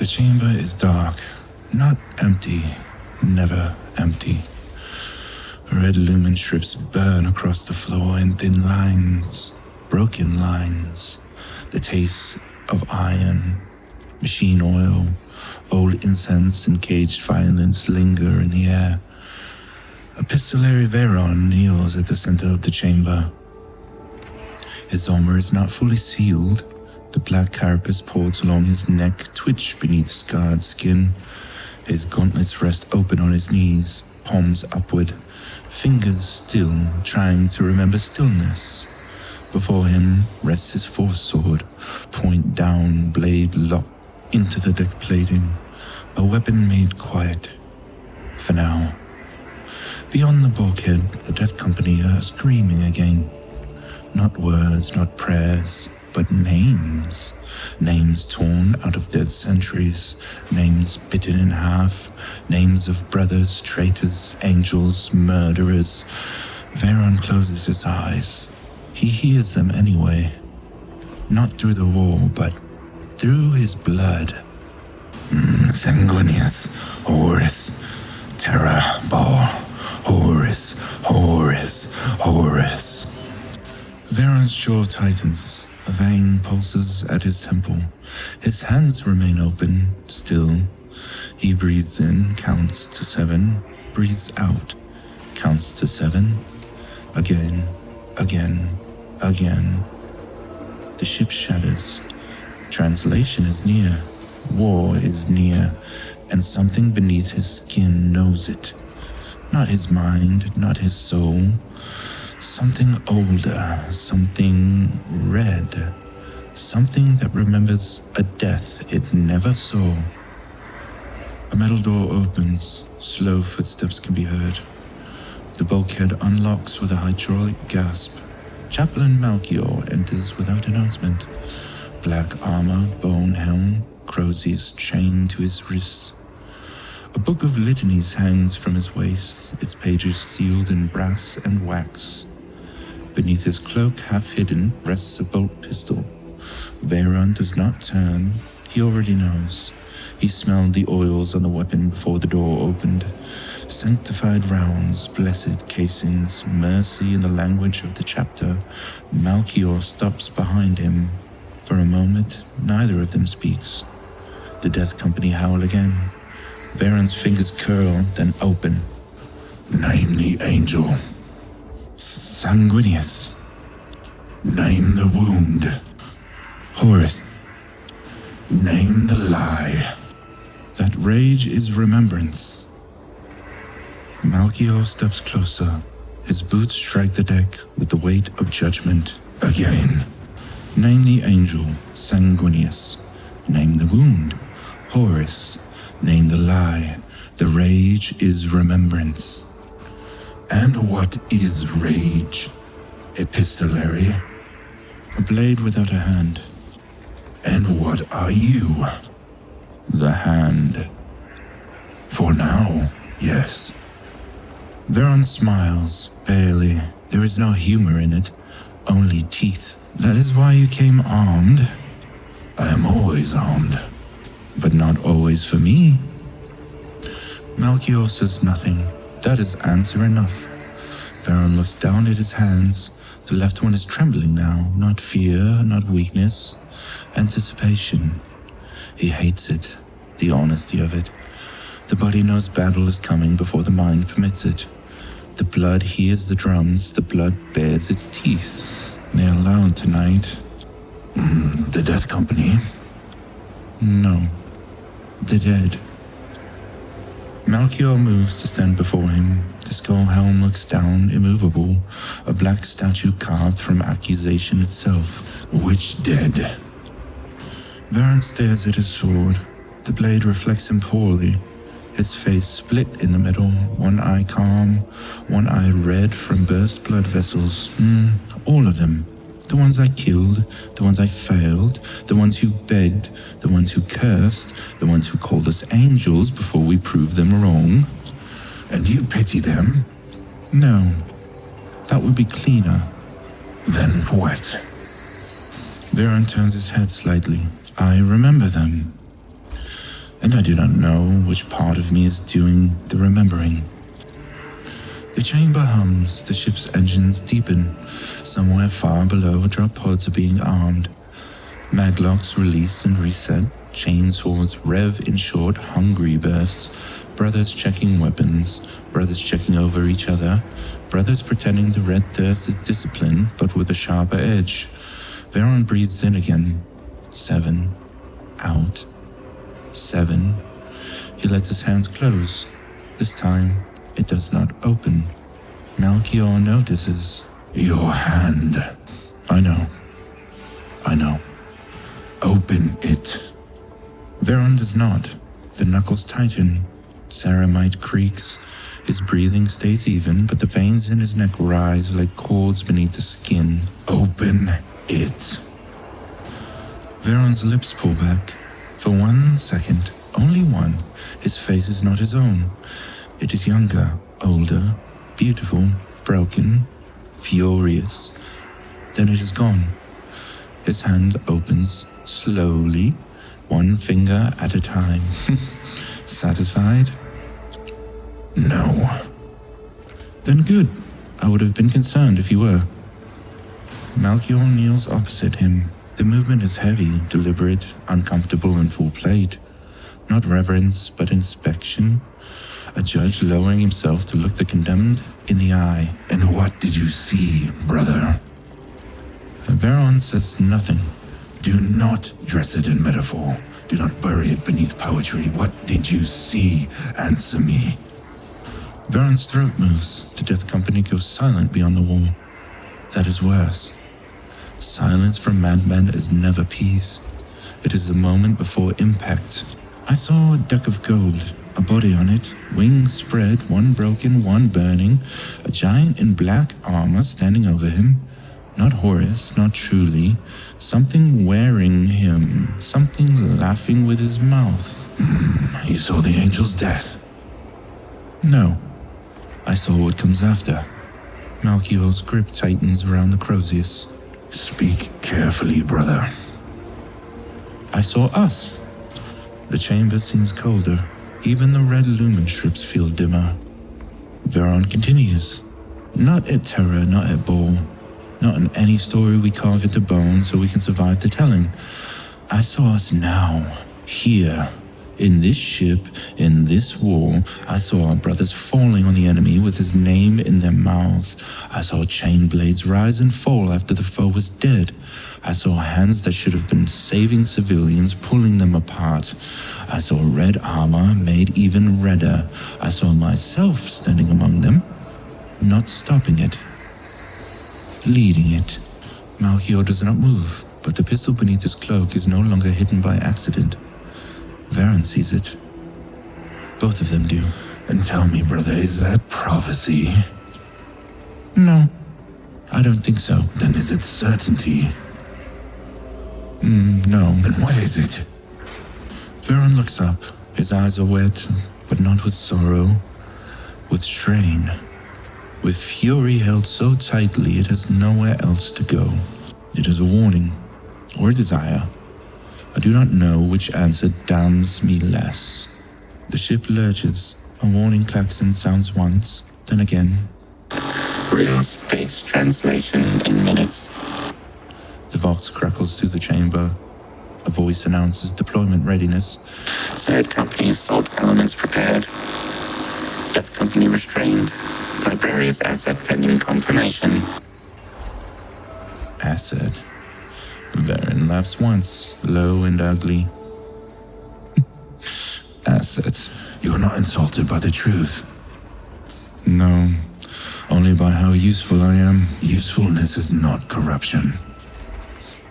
The chamber is dark, not empty, never empty. Red lumen strips burn across the floor in thin lines, broken lines. The taste of iron, machine oil, old incense and caged violence linger in the air. Epistolary Vaeron kneels at the center of the chamber. His armor is not fully sealed. The black carapace ports along his neck twitch beneath scarred skin. His gauntlets rest open on his knees, palms upward, fingers still, trying to remember stillness. Before him rests his foresword, point down, blade locked into the deck plating, a weapon made quiet. For now. Beyond the bulkhead, the Death Company are screaming again. Not words, not prayers, but names. Names torn out of dead centuries, names bitten in half, names of brothers, traitors, angels, murderers. Vaeron closes his eyes. He hears them anyway. Not through the wall, but through his blood. Sanguinius, Horus, Terra, Ball, Horus, Horus, Horus. Vaeron's jaw tightens. A vein pulses at his temple. His hands remain open, still. He breathes in, counts to 7, breathes out, counts to 7. Again, again, again. The ship shatters. Translation is near. War is near, and something beneath his skin knows it. Not his mind, not his soul. Something older, something red, something that remembers a death it never saw. A metal door opens, slow footsteps can be heard. The bulkhead unlocks with a hydraulic gasp. Chaplain Malchior enters without announcement. Black armor, bone helm, Crozius chained to his wrists. A book of litanies hangs from his waist, its pages sealed in brass and wax. Beneath his cloak, half hidden, rests a bolt pistol. Vaeron does not turn. He already knows. He smelled the oils on the weapon before the door opened. Sanctified rounds, blessed casings, mercy in the language of the chapter. Malchior stops behind him. For a moment, neither of them speaks. The Death Company howl again. Vaeron's fingers curl, then open. Name the angel. Sanguinius. Name the wound. Horus. Name the lie. That rage is remembrance. Malchior steps closer. His boots strike the deck with the weight of judgment. Again. Name the angel. Sanguinius. Name the wound. Horus. Name the lie. The rage is remembrance. And what is rage? Epistolary. A blade without a hand. And what are you? The hand. For now, yes. Vaeron smiles, barely. There is no humor in it, only teeth. That is why you came armed. I am always armed, but not always for me. Malchior says nothing. That is answer enough. Vaeron looks down at his hands. The left one is trembling now, not fear, not weakness, anticipation. He hates it, the honesty of it. The body knows battle is coming before the mind permits it. The blood hears the drums, the blood bares its teeth. They are loud tonight. The Death Company? No, the dead. Malchior moves to stand before him. The skull helm looks down, immovable, a black statue carved from accusation itself. Which dead? Vaeron stares at his sword. The blade reflects him poorly. His face split in the middle, one eye calm, one eye red from burst blood vessels. All of them. The ones I killed, the ones I failed, the ones who begged, the ones who cursed, the ones who called us angels before we proved them wrong. And you pity them? No, that would be cleaner. Then what? Vaeron turns his head slightly. I remember them. and I do not know which part of me is doing the remembering. The chamber hums, the ship's engines deepen. Somewhere far below, drop pods are being armed. Maglocks release and reset, chainswords rev in short, hungry bursts. Brothers checking weapons, brothers checking over each other, brothers pretending the red thirst is discipline, but with a sharper edge. Vaeron breathes in again. 7. Out. 7. He lets his hands close. This time, it does not open. Malchior notices. Your hand. I know. Open it. Vaeron does not. The knuckles tighten. Ceramite creaks. His breathing stays even, but the veins in his neck rise like cords beneath the skin. Open it. Vaeron's lips pull back. For 1 second, only one, his face is not his own. It is younger, older, beautiful, broken, furious. Then it is gone. His hand opens slowly, one finger at a time. Satisfied? No. Then good. I would have been concerned if you were. Malchior kneels opposite him. The movement is heavy, deliberate, uncomfortable, and full plate. Not reverence, but inspection. A judge lowering himself to look the condemned in the eye. And what did you see, brother? Vaeron says nothing. Do not dress it in metaphor. Do not bury it beneath poetry. What did you see? Answer me. Vaeron's throat moves. The death company goes silent beyond the wall. That is worse. Silence from madmen is never peace. It is the moment before impact. I saw a duck of gold, a body on it, wings spread, one broken, one burning, a giant in black armor standing over him. Not Horus, not truly. Something wearing him, something laughing with his mouth. You saw the angel's death? No. I saw what comes after. Malchior's grip tightens around the Crozius. Speak carefully, brother. I saw us. The chamber seems colder. Even the red lumen strips feel dimmer. Vaeron continues. Not at Terra, not at Ball. Not in any story we carve into bone so we can survive the telling. I saw us now, here, in this ship, in this war. I saw our brothers falling on the enemy with his name in their mouths. I saw chain blades rise and fall after the foe was dead. I saw hands that should have been saving civilians, pulling them apart. I saw red armor made even redder. I saw myself standing among them, not stopping it. Leading it. Malchior does not move, but the pistol beneath his cloak is no longer hidden by accident. Vaeron sees it. Both of them do. And tell me, brother, is that prophecy? No, I don't think so. Then is it certainty? No. Then what is it? Vaeron looks up. His eyes are wet, but not with sorrow, with strain. With fury held so tightly it has nowhere else to go. It is a warning, or a desire. I do not know which answer damns me less. The ship lurches. A warning klaxon sounds once, then again. Real space translation in minutes. The vox crackles through the chamber. A voice announces deployment readiness. Third company assault elements prepared. Death company restrained. Librarian's asset pending confirmation. Asset. Vaeron laughs once, low and ugly. Asset. You're not insulted by the truth. No, only by how useful I am. Usefulness is not corruption.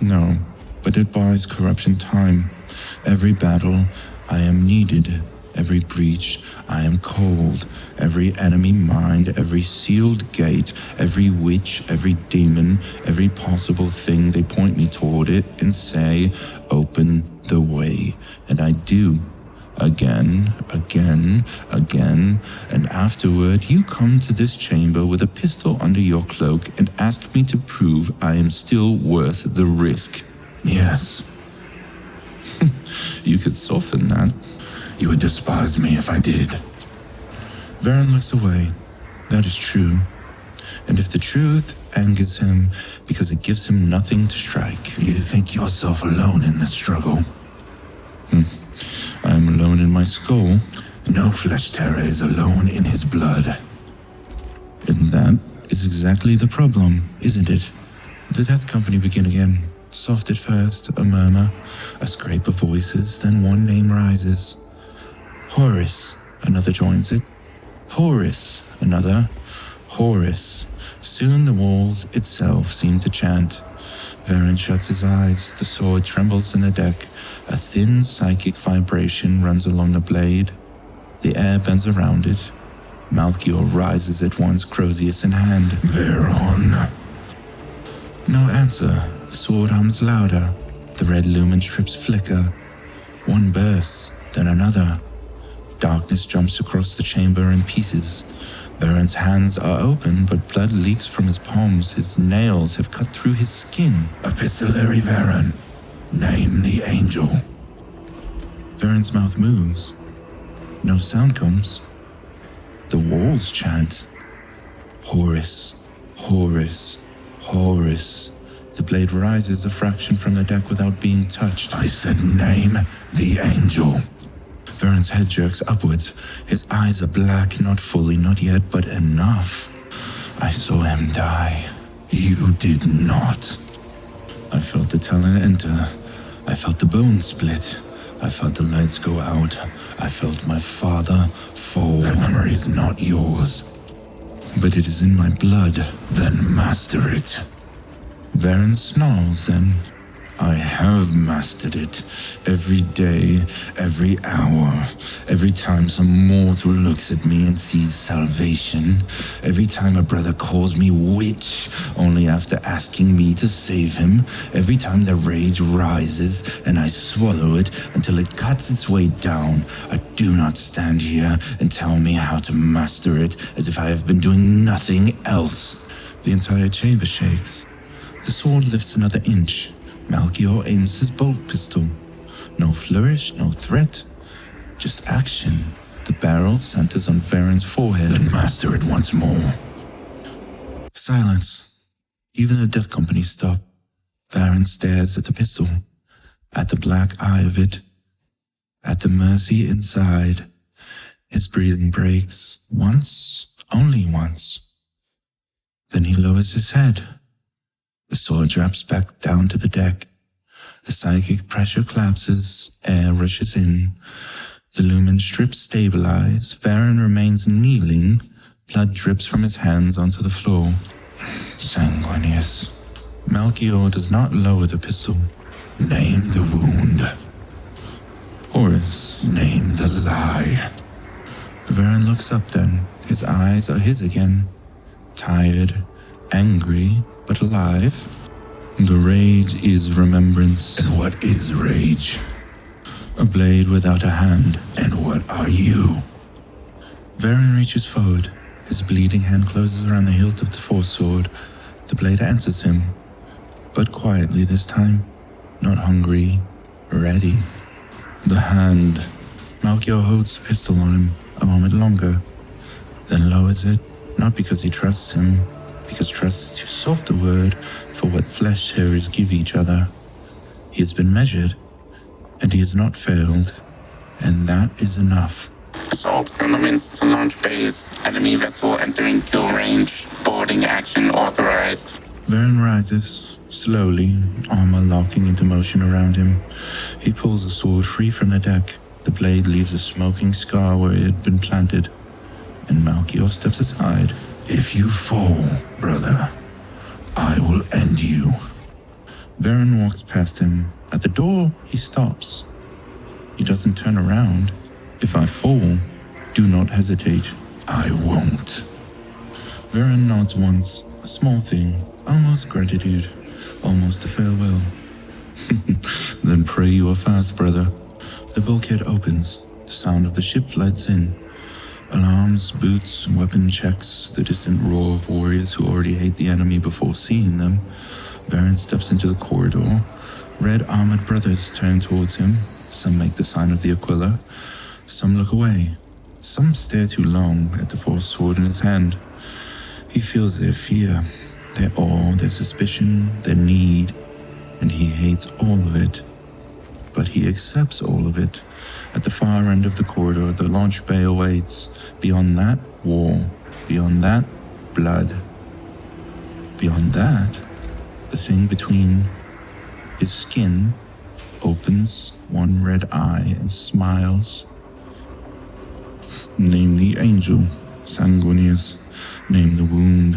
No, but it buys corruption time. Every battle, I am needed. Every breach, I am cold. Every enemy mind, every sealed gate, every witch, every demon, every possible thing, they point me toward it and say, open the way. And I do. Again, and afterward you come to this chamber with a pistol under your cloak and ask me to prove I am still worth the risk. Yes. You could soften that. You would despise me if I did. Vaeron looks away. That is true. And if the truth angers him because it gives him nothing to strike, you think yourself alone in this struggle? I am alone in my skull. No flesh-tearer is alone in his blood. And that is exactly the problem, isn't it? The Death Company begin again. Soft at first, a murmur, a scrape of voices, then one name rises. Horus, another joins it. Horus, another. Horus. Soon the walls itself seem to chant. Vaeron shuts his eyes, the sword trembles in the deck. A thin psychic vibration runs along the blade. The air bends around it. Malchior rises at once, Crozius in hand. Vaeron. No answer. The sword hums louder. The red lumen strips flicker. One bursts, then another. Darkness jumps across the chamber in pieces. Vaeron's hands are open, but blood leaks from his palms. His nails have cut through his skin. Epistolary Vaeron. Name the angel. Vaeron's mouth moves. No sound comes. The walls chant. Horus, Horus, Horus. The blade rises a fraction from the deck without being touched. I said name the angel. Vaeron's head jerks upwards. His eyes are black, not fully, not yet, but enough. I saw him die. You did not. I felt the talon enter. I felt the bones split. I felt the lights go out. I felt my father fall. That memory is not yours. But it is in my blood. Then master it. Vaeron snarls then. I have mastered it. Every day, every hour, every time some mortal looks at me and sees salvation, every time a brother calls me witch, only after asking me to save him, every time the rage rises and I swallow it until it cuts its way down, I do not stand here and tell me how to master it as if I have been doing nothing else. The entire chamber shakes. The sword lifts another inch. Malchior aims his bolt pistol. No flourish, no threat. Just action. The barrel centers on Vaeron's forehead. Then master it once more. Silence. Even the Death Company stop. Vaeron stares at the pistol. At the black eye of it. At the mercy inside. His breathing breaks. Once. Only once. Then he lowers his head. The sword drops back down to the deck. The psychic pressure collapses. Air rushes in. The lumen strips stabilize. Vaeron remains kneeling. Blood drips from his hands onto the floor. Sanguineous. Malchior does not lower the pistol. Name the wound. Horus. Name the lie. Vaeron looks up then. His eyes are his again. Tired. Angry, but alive. The rage is remembrance. And what is rage? A blade without a hand. And what are you? Vaeron reaches forward. His bleeding hand closes around the hilt of the foresword. The blade answers him, but quietly this time. Not hungry, ready. The hand. Malchior holds the pistol on him a moment longer, then lowers it, not because he trusts him, because trust is too soft a word for what flesh-tearers give each other. He has been measured, and he has not failed, and that is enough. Assault armaments to launch base. Enemy vessel entering kill range. Boarding action authorized. Vaeron rises, slowly, armor locking into motion around him. He pulls the sword free from the deck. The blade leaves a smoking scar where it had been planted, and Malchior steps aside. If you fall, brother, I will end you. Vaeron walks past him. At the door, he stops. He doesn't turn around. If I fall, do not hesitate. I won't. Vaeron nods once, a small thing, almost gratitude, almost a farewell. Then pray you are fast, brother. The bulkhead opens. The sound of the ship floods in. Alarms, boots, weapon checks, the distant roar of warriors who already hate the enemy before seeing them. Vaeron steps into the corridor. Red armored brothers turn towards him. Some make the sign of the Aquila. Some look away. Some stare too long at the forced sword in his hand. He feels their fear, their awe, their suspicion, their need, and he hates all of it. But he accepts all of it. At the far end of the corridor, the launch bay awaits. Beyond that, war. Beyond that, blood. Beyond that, the thing between his skin opens one red eye and smiles. Name the angel, Sanguinius. Name the wound,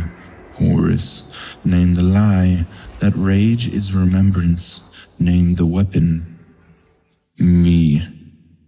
Horus. Name the lie, that rage is remembrance. Name the weapon, me.